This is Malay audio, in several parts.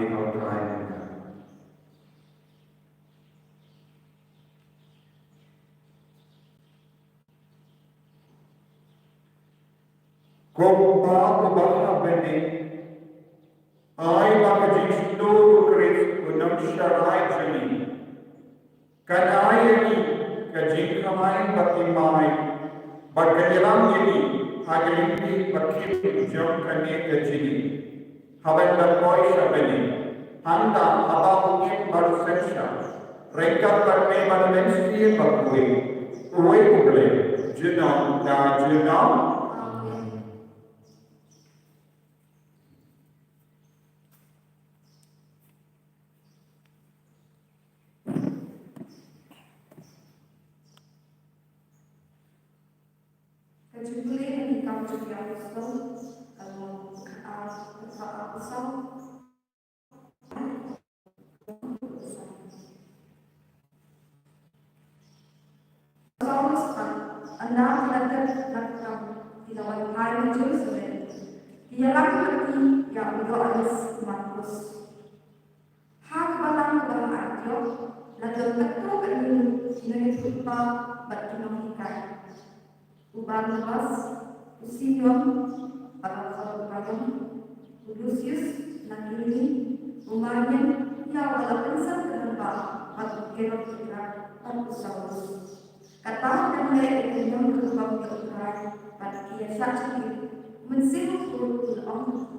kau terakhir. Kau bahagia bende, ai maka jitu Kris unam syarai jeli. Kanai ini kajik kamai bakimai, bagaimana ini agelimpi bakim jom kane kajini. Habat berkoi syabeni, anda apa mungkin baru sesya. Reka perme manusia bakui, uwe kuble, jenam dan jenam. Kecuali yang kamu juga harus kalau asal anak lakukan di dalam hari Jerusalem. Ia lakukan yang berdoa Markus. Hak balang dalam Antioch lalu betul ini berupa berkinomikan. Barnabas, Simeon, Barnabas, Lucius, Nagini, Umarian, yang berlangsung terhadap atau kira-kira Paulus. Kata mereka yang berbau kebenaran pada kiasat ini mensibuk berulang.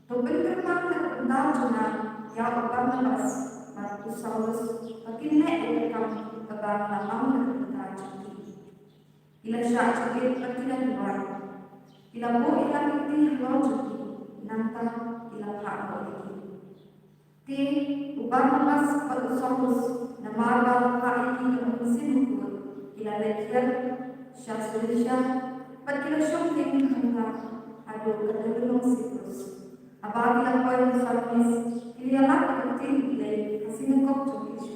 Topeng kepada benar jurnal yang Barnabas, Paulus, akhirnya mereka kepada nama kebenaran. Ila syak cakap pertidan luar. Ila bo ila kiti luar cuti. Nanta ila hak lagi. Ti ubah mas Paulus nama hak ini yang mesin ukur. Ila lekian syak sulisya. Perkira syuting hingga ada kedua siklus. Abang ila poin sarvis. Ila laki kiti ila kasih kop cuti.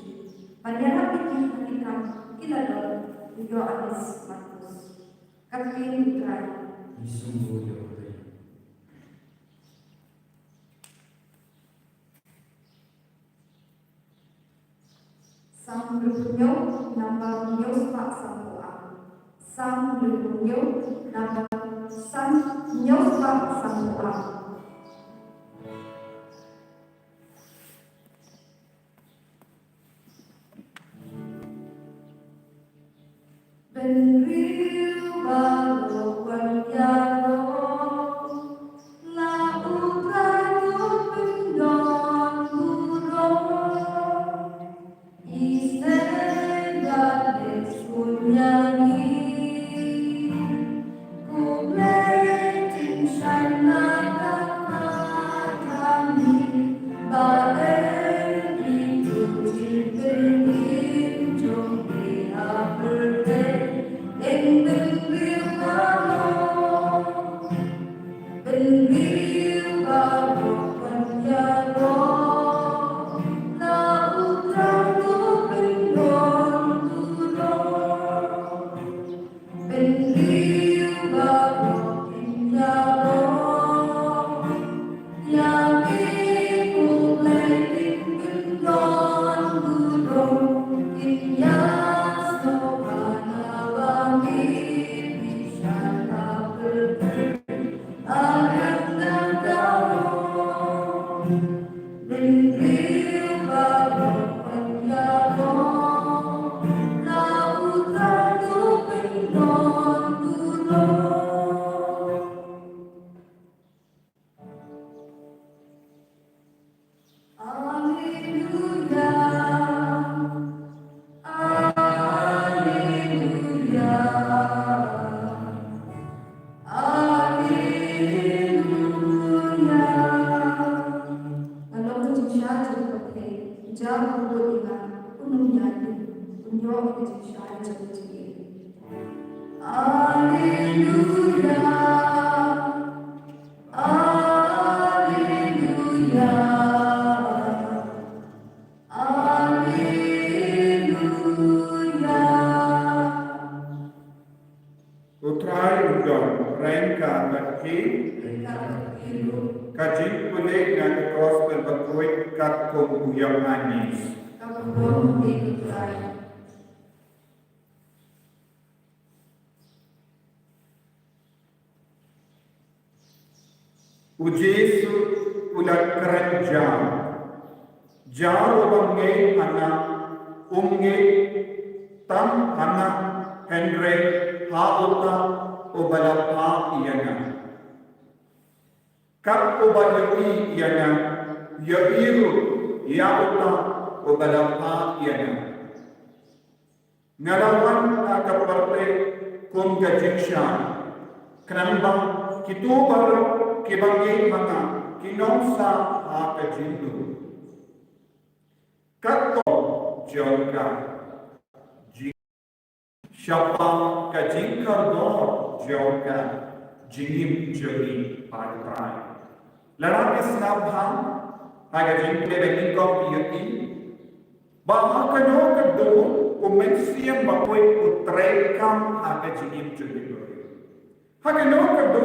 Banyak kiti hakikan ila dol. Video anis Kapten Utrai. Sang berpunyo nama nyos pak sampoa. Sang berpunyo nama sang nyos pak sampoa. Benriu bago panjalo la utrago pendon burong istenda desunyangi kubletin shana kami bae itu diberi jombi aperte en benriu bago panjalo la utrago pendon burong benriu bago panjalo yang ibu leting pendon burong inyas no panawami bisyara berter akan datang benriu bago panjalo laut ratu pendon burong. Alleluia, Alleluia, Alleluia. Kalau kecintaan seperti jauh beriman, menyatu, menyok kecintaan seperti Alleluia, Alleluia, Alleluia. Utrai undang rengka bagi kajing kulit dan gospel berkuit kakung yang manis. Ujesu ulat kerja, jauh bangai anak, tam anak Henry hauta obalapa iyana. Kap obalai iyana, yairu yauta obalapa iyana. Ngalawan kaparte kum gajikshan, kenambang kitu baru kibangay mga kinongsa akajindu. Kato jangka siapa kajingkar do jangka jingim jagi patrai. Lalaki snabhang agajing lebeng kopi bahwa kano kado umensiyang bakoy utrekam agajingim jagi. Hagano kado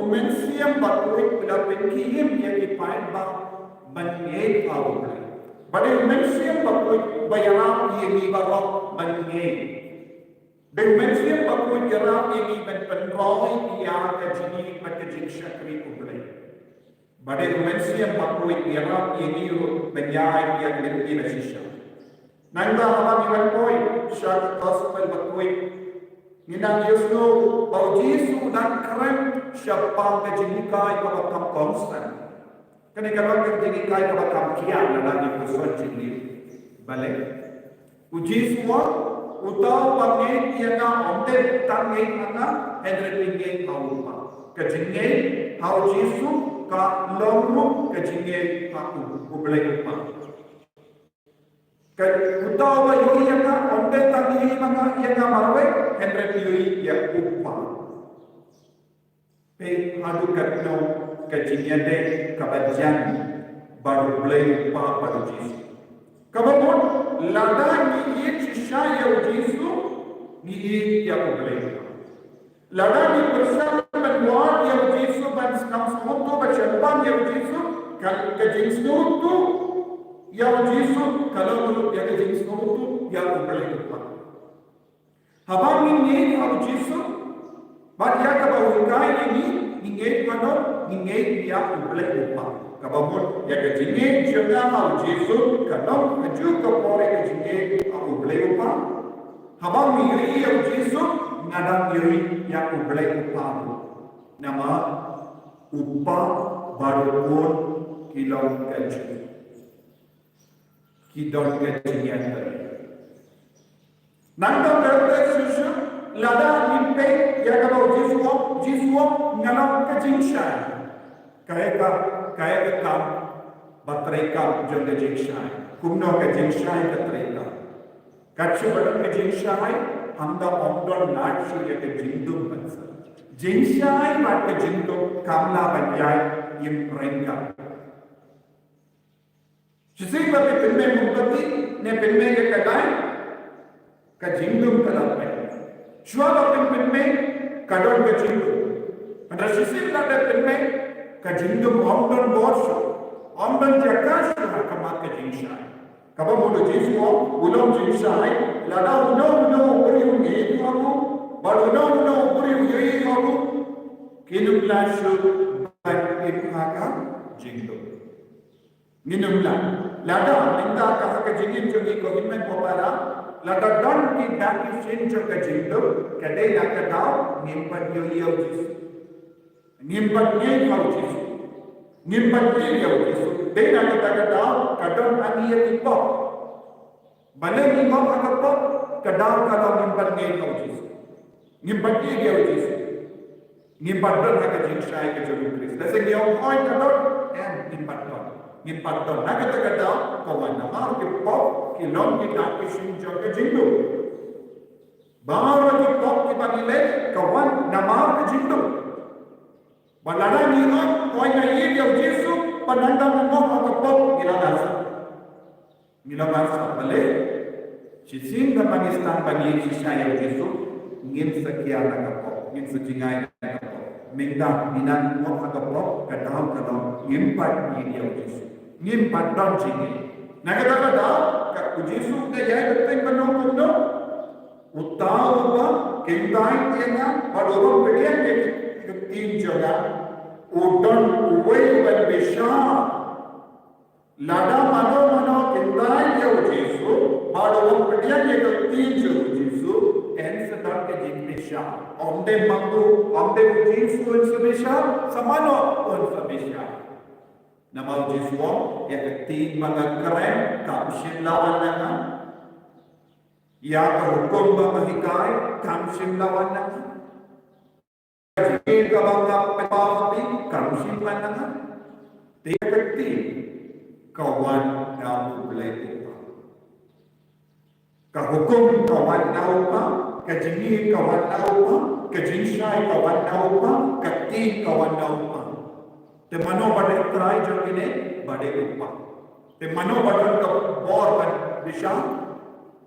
umensiyang bakoy ulapengkiyim yagi pain ba banyay awal. Bade umensiyang bakoy bayaram yagi barok banyay. Dimensi bakoy jarang ini penroy yang kajini makajing syakri ublay. Bade dimensi bakoy jarang ini menyai yang lebih nasisya. Nanda halang iwan koy syak gospel bakoy ninang Yesu bau Yesu dan keren siapa kajini kai kabakam konstan. Kani kalau kajini kai kabakam kian lagi kusuan jini balik. Uji semua utau panggil iana onte tanggeng ana henry haupa kajinge hau Yesu ka lomru kajinge aku ublay pa utau ba yoi iana onte tanggeng ana iana marwe henry yoi ya upa pe adu katno kajinge de kabajan baru ublay pa pada Yesu kababon lada ni shaya Yesu ni ya ublay. Lada ni bersama menguat ya Yesu ban skam to bachampan ya Yesu kan kajing tu ya Yesu kalau ya kajing tu ya ublay pa. Habang ni ya Yesu bagya ka bawingay ni ingay kano ingay ya ublay pa. Kababon ya kajing jaga ya Yesu kanong kaju ka pore kajing ublay upa, habang miri yang Yesu ngadang miri yang ublay upa nama upa baru pun kilau gaji yang tadi. Nanda berada susu lada mimpi yang kalau Yesu ngadang gaji syai, kaya kam baterai kam jom gaji syai, kumno gaji syai baterai kam. Kacu badan ke jinsyai, anda omdon nakshu ya ke jindum bansa. Jinsyai mat ke jindum kamla banjai im rengka. Sisi bapi penme mumpati ne penme ke kadai ke jindum kalapai. Shua bapi penme kadon ke jindum. Pada sisi bapi penme ke jindum omdon bosho, omdon jakash kamat ke jinsyai. Kapag mo Yesu ulong jinsay, lada uno puri ungi ako, baru uno puri ungi ako, kinumlasyo baik ipaka jindo. Ninumla, lada minta kahaka jingin jogi ko himen ko para, lada don ki daki sin joga jindo, kadai nakadaw nimpat yoyaw Yesu, nimpat niya Yesu, nimpat niya Yesu. Dia nak kata kadang aniya ipo. Balai ipo akapo kadang kalau nimpat ni kau Yesus. Nimpat ni dia Yesus. Nimpat don nak jinsai ke juru Kristus. Nasi dia orang kadang nimpat don. Nimpat don. Nak kata kawan nama ipo kilom kita kisim jaga jindu. Bahawa ipo kita nilai kawan nama ke jindu. Balada ni kau yang ini dia Yesus. Penandang mo akapok nilabasa balik sisin na panistan bagi sisaya Yesu ngin sa kiya nakapok ngin sa jingay nakapok minta minat mo agapok kadang kadang ngimpat ni dia Yesus ngimpat dan sini nakata ka Yesus na yai betul menunggu no utau ba kindai tianga padorong bedian ke tin jaga udon uwei ban besha lada mano kindai dia Yesus padorong bedian ke tin jaga Yesus en sedang ke jin besha onde mangu onde Yesus sebesha samano on sebesha nama Yesus ya ketin mangakren kapsin lawan nanga ya hukum bahagikai kamsin lawan nanga jika bangga pepati kamsin lawan nanga dia ketin kawan dalam belai ka hukum kawan naupa ka jini kawan naupa ka jinsai kawan naupa ka tin kawan naupa te mano pada try jogine bade upa te mano pada ka bor ban disha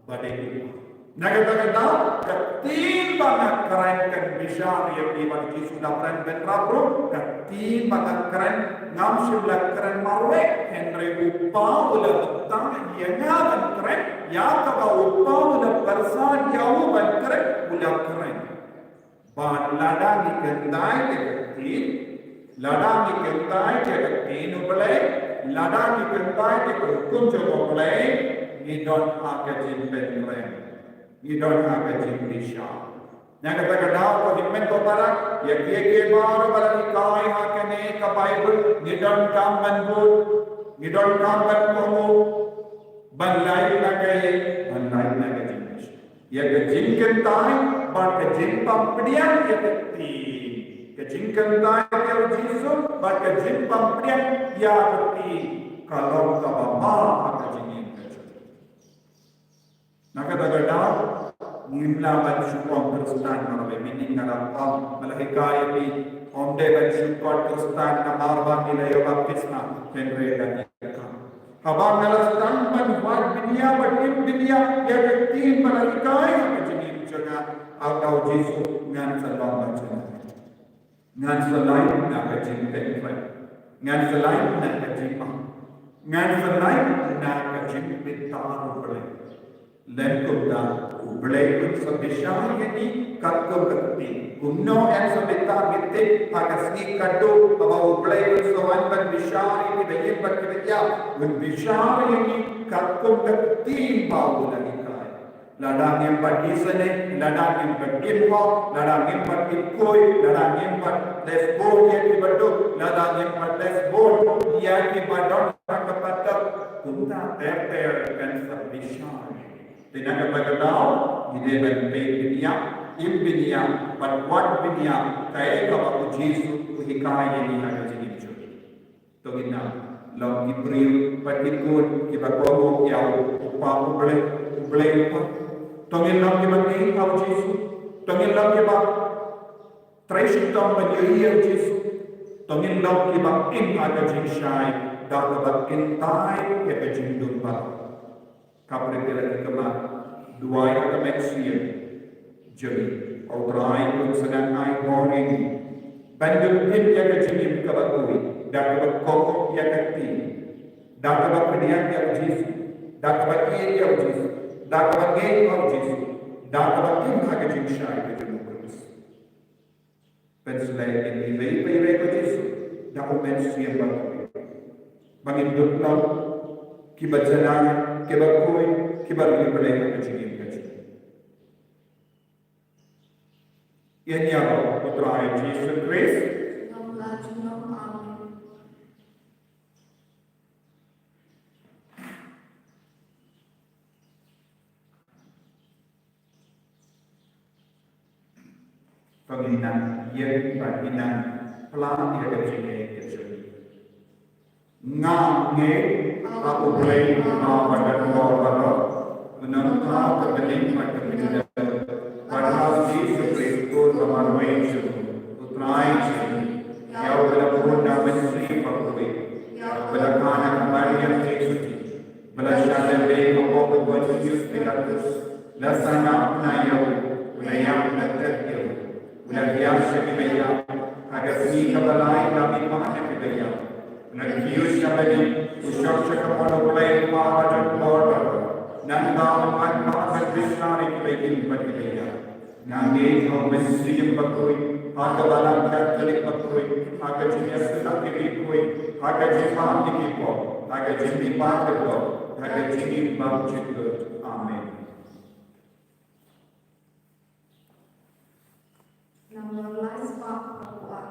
bade upa nagata ka tin bangat keren kan disha ya iban ki sudah keren ben rabro ka tin bangat keren ngam sibla keren marwe henry upa ula betang ya ngaban keren ya ka upa ula persan jauh ban keren ula keren ban ladang ni kendai ke tin ladang ni kendai ke tin ubale ladang ni kendai ke hukum jogo ubale ni don akajin ben keren ni don akajin disha naga kadao ko himmen ko para ya ke bar balani kai hakane ka bible ni don kam manbul ni don kam ban ko banlai na jin disha ya ke jin kendai ba ke jin pampdian ya ke jin kendai ke jisu ba ke jin pampdian ya ke kalau ka ba akajin nakadagadaw ngimla ban syukon Kristen marabe meaning narapam malahikaya di onde ban syukon Kristen na marba nila yo baptisma henre dan yaka habang nalastan ban wad binia batim binia ya ketin malahikaya kajini jaga agau Yesus ngan salong macam ngan selain na kajin penfai ngan selain na kajin ngan selain na kajin bitaru beli lengkapnya ubelai pun sebesar ini kakak keti gumno yang sebesar itu agak sedikit kado bahwa ubelai pun sewan berbesar ini bagian berkerja berbesar ini kakak keti bau lagi kaya ladang yang bagi sene ladang yang bagi mau ladang yang bagi koi ladang yang bagi lesbon yang dibaduk ladang yang bagi lesbon yang dibaduk kepada kita terkan sebesar Tinaka pagkatao, hindi ba binia, imbinia, patwat binia, kaya ka ba Jesu hikaya ni aga jinibyo. Tungin na, law Ibril, patikun, kibakomo, yaw, upa, ublay upa. Tungin lang kiba ni ikaw Jesu. Tungin lang kiba, tracing tong banyoy Jesu. Tungin lang kiba in aga jinshay, daw ba kintay, kaya jindong ba. Kapre kira kema dua yang kemeksia jadi orang pun sedang naik morning bandung tim yang kecil kabakui dak kabakok yang kecil dak kabakdian yang Yesus dak kabakir yang Yesus dak kabakir yang Yesus dak kabakin agak jinsai ke demokrasi penselai ini lei ke Yesus dak mensia bagi duklau kibajalan kebakoi kebalik berlain kecil kecil. Ini apa putra Yesus Kristus? Penginan yang penginan pelan dia kecil kecil. Ngange aku boleh pada dua menentang kebening pada kita pada Yesus Kristus Tuhan Yesus Putra Yesus yang berlaku dalam Sri Pakui yang berlaku Maria Yesus berlaku dari Bapak Yesus Kristus lasana nayo nayam natatyo ulayam sebiya Agasi kabalay namin mga kibaya. Nag-kius kami, usap siya kapalulay mahajan border. Nandaman mga Kristani kibagin pagkibaya. Nanggit ang mesiyang pagkuy, hagabalang katolik pagkuy, hagajimiyas na kibikoy, hagajimang ikipo, hagajimipang ito, hagajimipang chito. Amen. Nama Laispak Papua,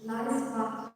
Laispak.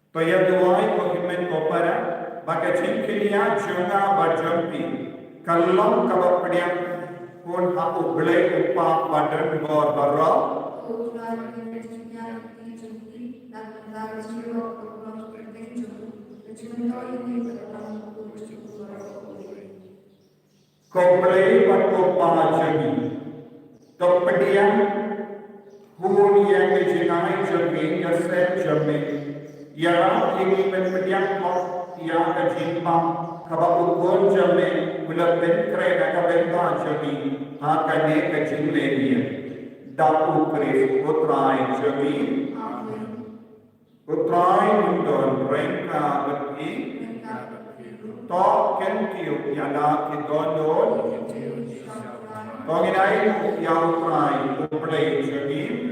Payaduai paghimen kopara baka jingkilia jonga bajampi kallam kabapdiam pun aku belai upa badan bor barra ko belai bat upa jami kapdiam hun yang jinai jami yasep jami yang ini menjadi yang kejimpang kababukun jami ulapin kerana kabenta jami hakane kejimlenia dapu kris putrai jami putrai mundon rengka beti to kentiu yana kidondon konginai yang putrai uplay jami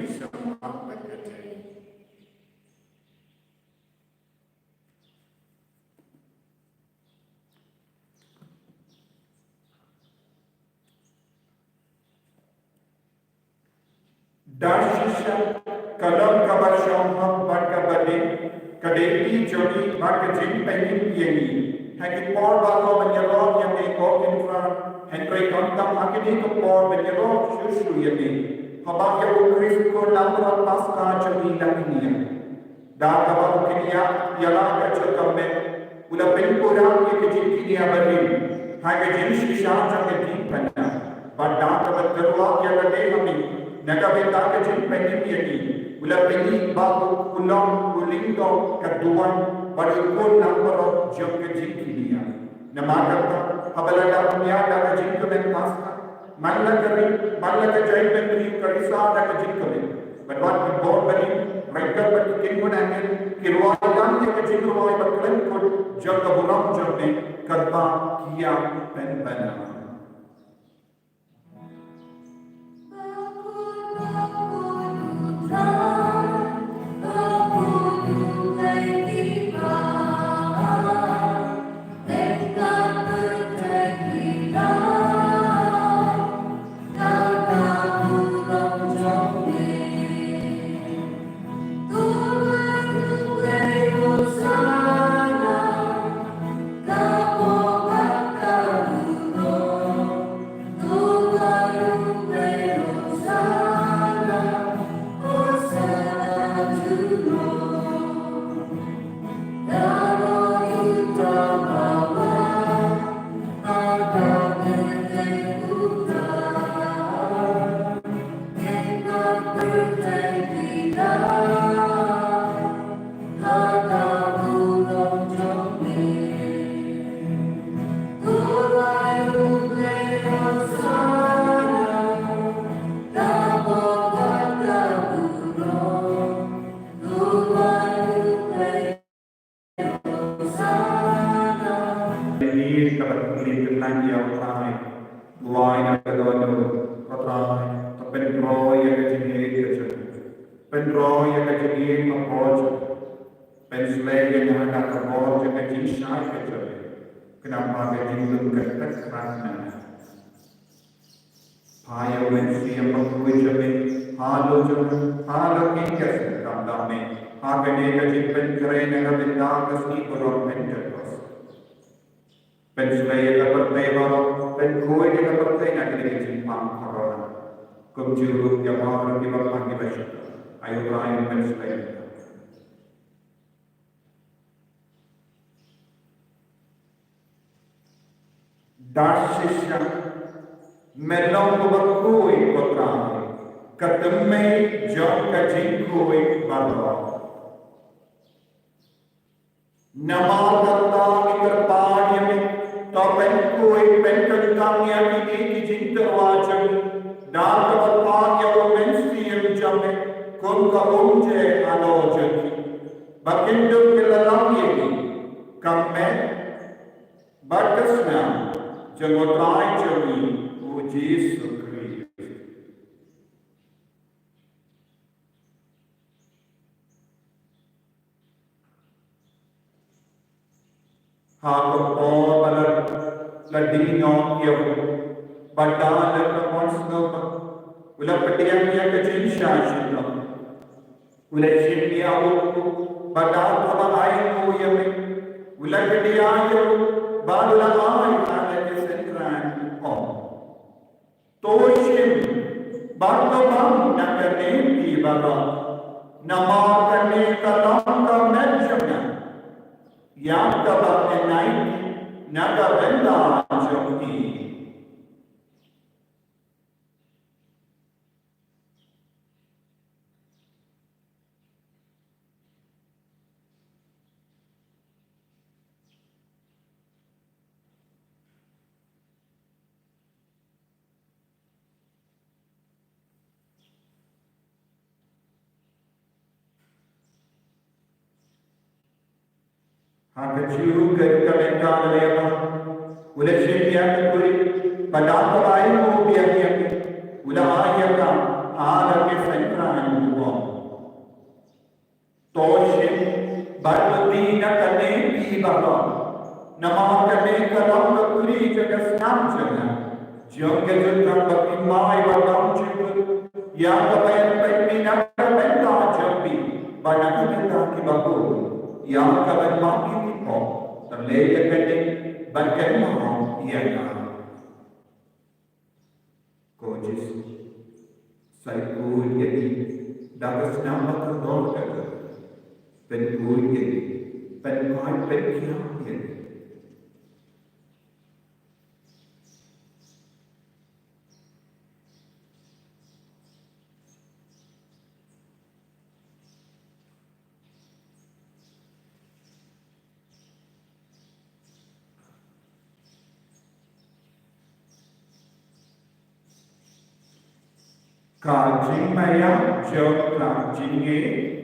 Darshisha kalam kabasham ham barkabade kadeti jodi bakajin penin yeni hagi por bago banyalo yemi ko infra henry kontam akini ko por banyalo shushu yemi habakya ukris ko lamra paska jodi lakinia da kabau kinia yala kachakamme ula penpura yekijin kinia badin hagi jin shisha jodi panna badda kabatwa yakade hami Nagabita ka jin penipiyati, ula pengi babu kulong kulingdo kaduan padukun namparo jom ka jin kiniya. Namakata habalada punya da ka jin kamen pasta, malla ka jai penri karisa da ka jin kamen. Badwat ki bor bani, mereka bani kingun angin, kirwalan ka jin ruwai baklan kod jom ka buram jom ne karba kiya pen bana. Oh Pagiging kapag-ulitin lang yung kami. Buhay na kagawin patray. Penroy ang kajingin kajan. Penroy ang kajingin mapojo. Penslay ang nakakaboj ang kajing siyay kajan. Kenapa kajing dun katakran na. Payaw ang siyang pagkuwi jamin. Halo kikas kamdami. Hakane kajing penkare na kabindakas ni Purong Pentecost. Penslay ang kapatay mo. Penkuwi ang kapatay na kajing pangkaroon. Kung juruk yang mau kita panggil baca, ayo lain menyesuaikan. Dasisya melong berkui kotrami, ketemu jom kajingkui balwa. Nama kata ikerpanya topen kui penkentangnya ini kijinta wajib. Dan kebetulan yang menstiam jamin kun kaumje alojan bagindu kelalam ini kami batasnya jengotrai jami uji sukri. Hakapor balat ladino yang Badal ke monsno ula petiang dia kecil syashino ula shimia badal kaba ayu yame ula kediayo badula ay ada ke sentran om toshim badlo bang nakane di baba nama kane kalam ka menjamna yang kaba enai naga benda joki Hakajiu kekamenta lema ulashim yang kuri padang lain mo biang ulahaya ka ada ke sentran mo toshim badti na kane di baba nama kane kalam kuri jaga snam jana jong ke jutang bakti mai badam chipu yang kapayan pemina kamenta jambi banakita ki babu yang kapan mati itu terlebih keting bagaimana ia kojis saya pun jadi dapat nama teror kerja penpun jadi penpai penkiam jadi Kajing maya jauh kajingnya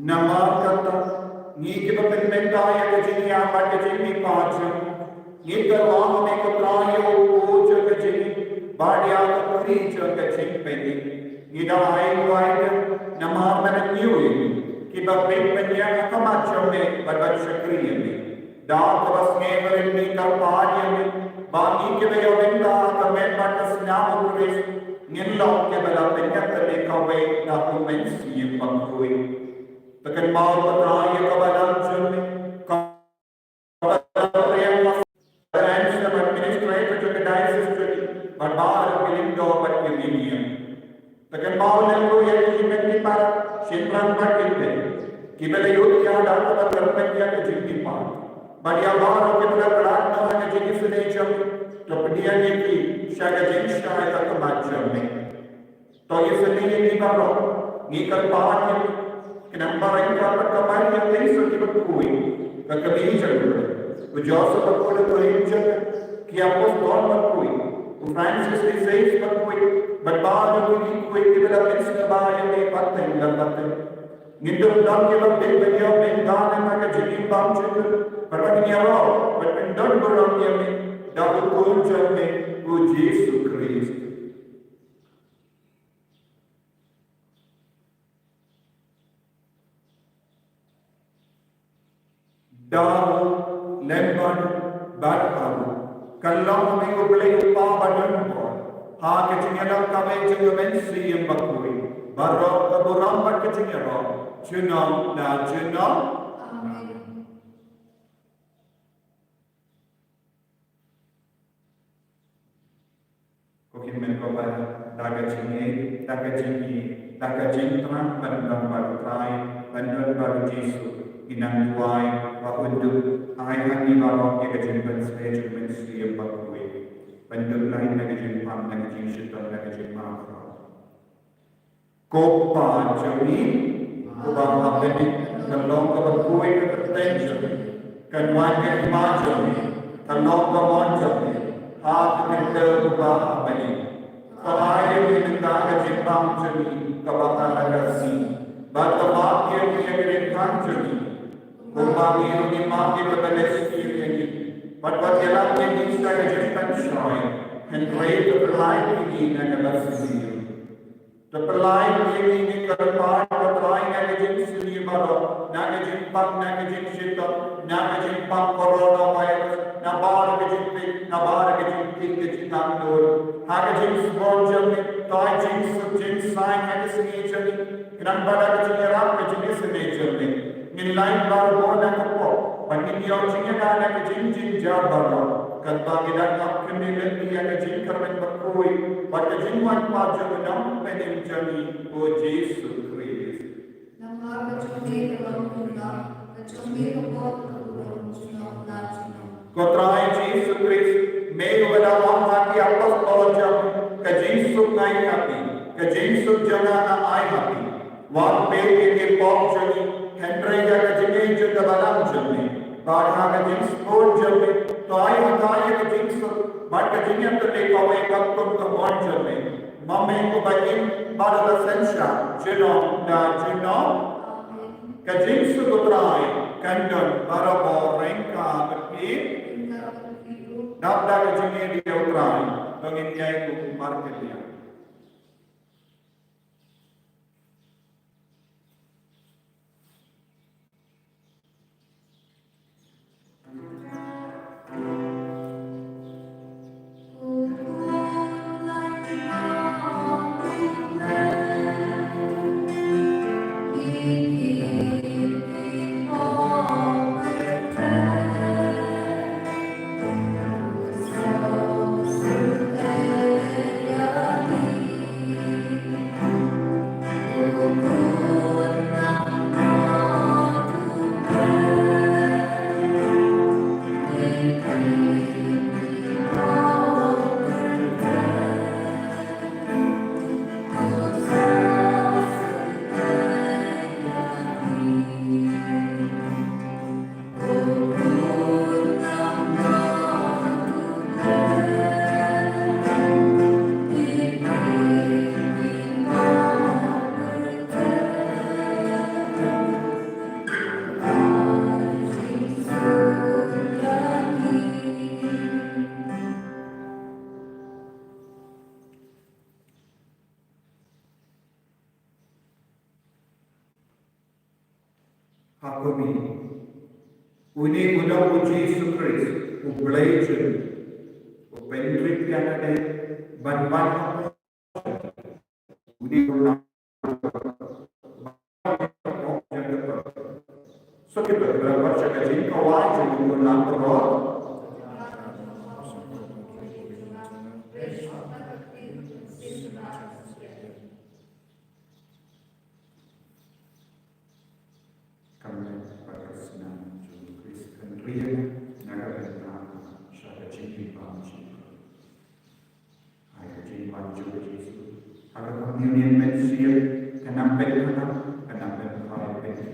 nama kata ni kita penmentaya kejini apa kejini pacem ni terwang me kotrayo puja kejini badia kapuri jaga kejini ni dahai waida nama menanyui kita penpenya kamacam me badat syakriya me daa tawasne varinni kapariya me bani ke bayovenda kamen batas nama kuris nillau ke bala penyakale kawe na kumensi pangkui Tekan mau petraya kebadan jurni, kebadan yang masuk administrator juga diocese berbar kelindo berkelinia. Tekan mau lalu yang dimensi para simpan berkelindo. Kita lihat yang dapat berpikir dia ke jindi pan. Badia baru kita berada ke jindi sedecam. To dia ni ki syaga jindi syaga ke macam ni. To ye sendiri ni baru ni kalpan ni kenapa mereka perkembangan yang lain seperti berkui kekebijakan dulu. Ujasa berkui berhijab kiapos don berkui. Francis di Sales berkui berbahagia berkui kui kita mesti bahaya ni patah dan patah. Ngitung dan kita berdaya berdana mereka jadi bangsa berbagai orang berpendam berang yang ni dapat kunjung ni Yesus Kristus. Dahu lemban berparu kalau minggu beli upah badan pun ha kecingnya kami juga mensi yang bakui baru keburam berkecingnya roh jenam dan jenam Amin. Kokin menkobar daga jingi daga jintran bandang baru kai bandang baru Yesus inang tuai wa undur ai hani baru ke jimpan sebagai mensi yang bakui bandang lain lagi jimpan lagi jinsyutan lagi jimpan kopa jami ubang abadi kalong kabakui ketention kan wajib majami kalong kabonjami hak kita ubah abadi kawai ini negara jepang jami kabakar agasi batu maki yang mengirimkan jami kumpang ini maki berbalesti ini buat jalan yang bisa dijadikan syai henry terlain ini adalah sendiri terlain ini kerpan terlain yang jenis baru naga jimpang naga jimpang naga jimpang coronavirus nabar kejimping nabar kejimping kejimpang dulu naga jimpang bonjol ni toy jimpang sign yang seni jadi kerana pada kejimpang kejimpang seni jadi nilai baru bona kepo pandai dia orangnya dah kejimping jauh baru kata kita nak kena dia kejimpang kerana berkui pada jimpang pajak enam pening jadi Yesus Kristus. Nama kecumi dalam guna, kecumi kebot keburan cunong dan cunong. Kotrai Yesus Kristus, merupakan orang yang atas tolong ke Yesus ngai hati, ke Yesus jangan ai hati. Wan pegi ke pop jadi, Henry jaga jadi juga balam jadi. Bahagia ke Yesus pun jadi, to ai hati ke Yesus, baca jadi yang terlebih kapten ke bon jadi. Mama ko bagi pada sensa, jenong dan jenong. Ke Yesus kotrai, kandang barabo rengka berki. Dapat kejenis dia utrai, bagi dia itu market dia. Hakumi, uni muda uji Yesus ubelajan, ubendrik yang ada ban-ban uni ulang so kita berbaca kaji kawai jadi ulang terus kami berkesenangan. pria nagabenda syada cinggi panci. Ayat cinggi panci Yesus. Agar communion mensia kenam kenam kaya pensia.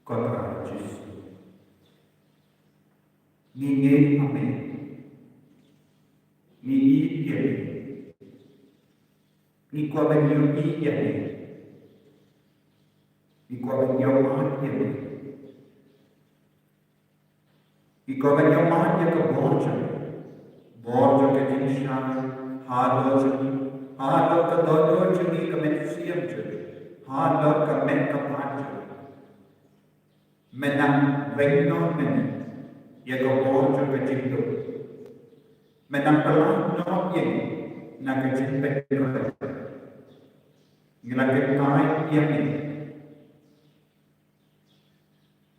Contra Yesus. Ninguém amém. Ni iya. Ni kwa benyo iya. Ni kwa benyo iya. Ni kwa benyo iya ke borja. Borja ke jinshan, halo ke dodo jani ke mensiam jani. Halo ke menka panjani. Menang vengno men ya ko borjo ke jindo menang pelan no ye na ke jinde ko ngila ke kai ye ni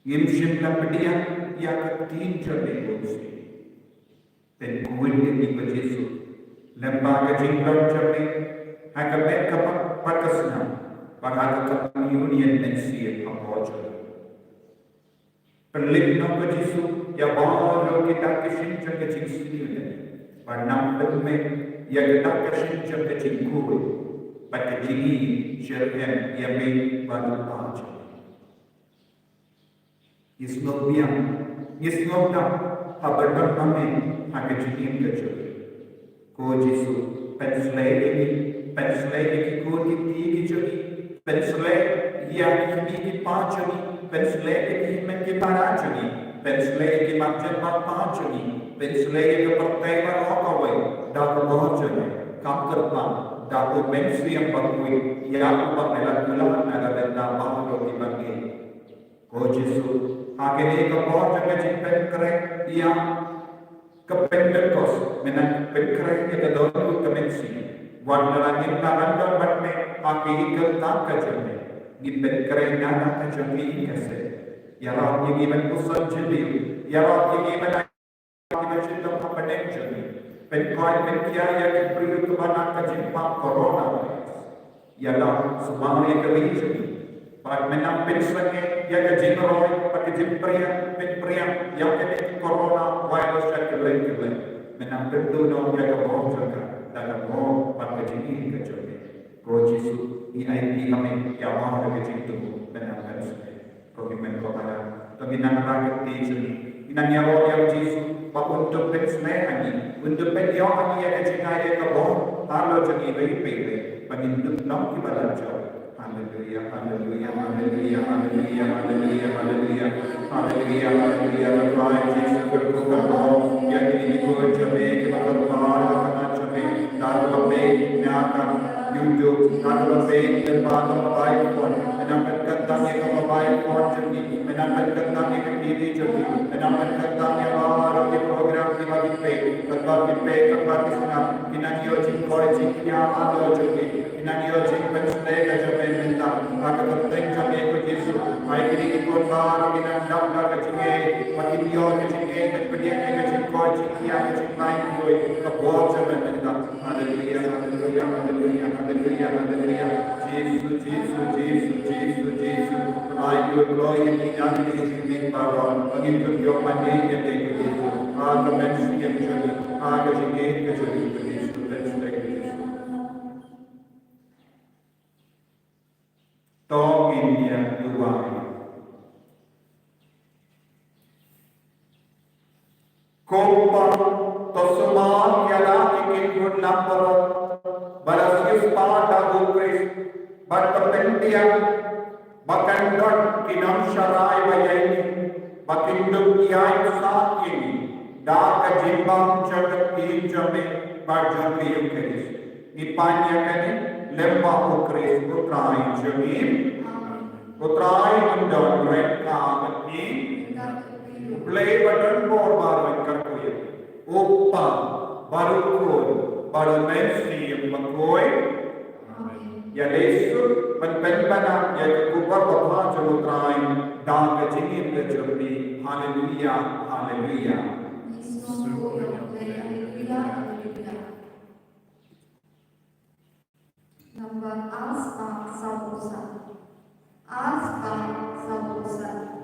yim shim la pedia ya ke tin chode ko si ten kuin ni ko Yesu lemba ke jindo chode ha ke me ka pakasna para ka union mensia aborjo perlindung ke Yesu ya baru kita kesincan ke sini pada nampak ya kita kesincan ke cingku pada cini syariat yang baru aja Yesus dah habar kami hak cini kerja ko Yesu penslay ko kiti jadi penslay yang kini pacari penslay ke men parajani penslay ke macam pacani penslay ke partai barokawai dah berjaya kam kerpa dah mensi yang bakui ya apa melakukan ada benda bahawa dibagi ko Yesu akhirnya ke borja ke keren ia ke Pentecost menang keren ke dalam ke mensi warna langit tangan batme akhirnya ke tak kejadian Giben kerana nak kejadian kese. Ya Rabbi giben kusal jadi. Ya Rabbi giben kita cinta kepada jadi. Penkai penkiaya diberi kepada kejimpak corona. Ya Allah semua yang kerja. Pada menang penselnya ya kejimroy pada kejimprian penprian yang kena corona virus yang kelai. Menang penduduh yang kebohongan dalam pada kejadian kejadian. Ko Yesus IIT kami yang mau ke situ menangkan komitmen kepada kami nangkap di sini inanya roh yang Yesus bahwa untuk pensemen untuk penyo ani yang jenayah kebon kalau jadi baik-baik peninduk nom ibadah jauh haleluya haleluya haleluya haleluya haleluya haleluya haleluya haleluya berdoa Yesus berdoa yang ini berjaya kepada Tuhan dan lebih nyata Yudhu dan lebih dan baik pun menambahkan tanya kebaik pun jadi menambahkan tanya ke diri jadi menambahkan tanya bahawa di program kita dipe kepada senang kinanyo jingkoi jingnya ada jadi kinanyo jing penselega jadi minta maka penting kami ikut Yesus baik ini ikut bahawa kinandam dan kecingnya makin dia kecingnya dan pendiaknya kecingkoi jingnya kecinglain koi kebuat jadi minta haleluya haleluya haleluya haleluya haleluya Jesus Jesus Jesus Jesus Jesus I give glory and honor to you Baron pengikut your mandi yang itu Yesus aga mensi yang jadi aga jadi Yesus dan sudah Yesus to India dua Kompang tosuman yala ikut lapor barasius pada ukris berpendiam bakandot kinam syarai bayaini bakinduk iai saat ini dah kejimbang jagat hijame berjumpa ukris nipanya kani lembah ukris putrai jamim putrai undang mereka ini play button for baru kerkoy uppa baru koi baru mensi mengkoi ya lesu penpana ya kubar bapa jemutrai dan kejingin kejumpi haleluya haleluya Number Aspa Sabosa Aspa Sabosa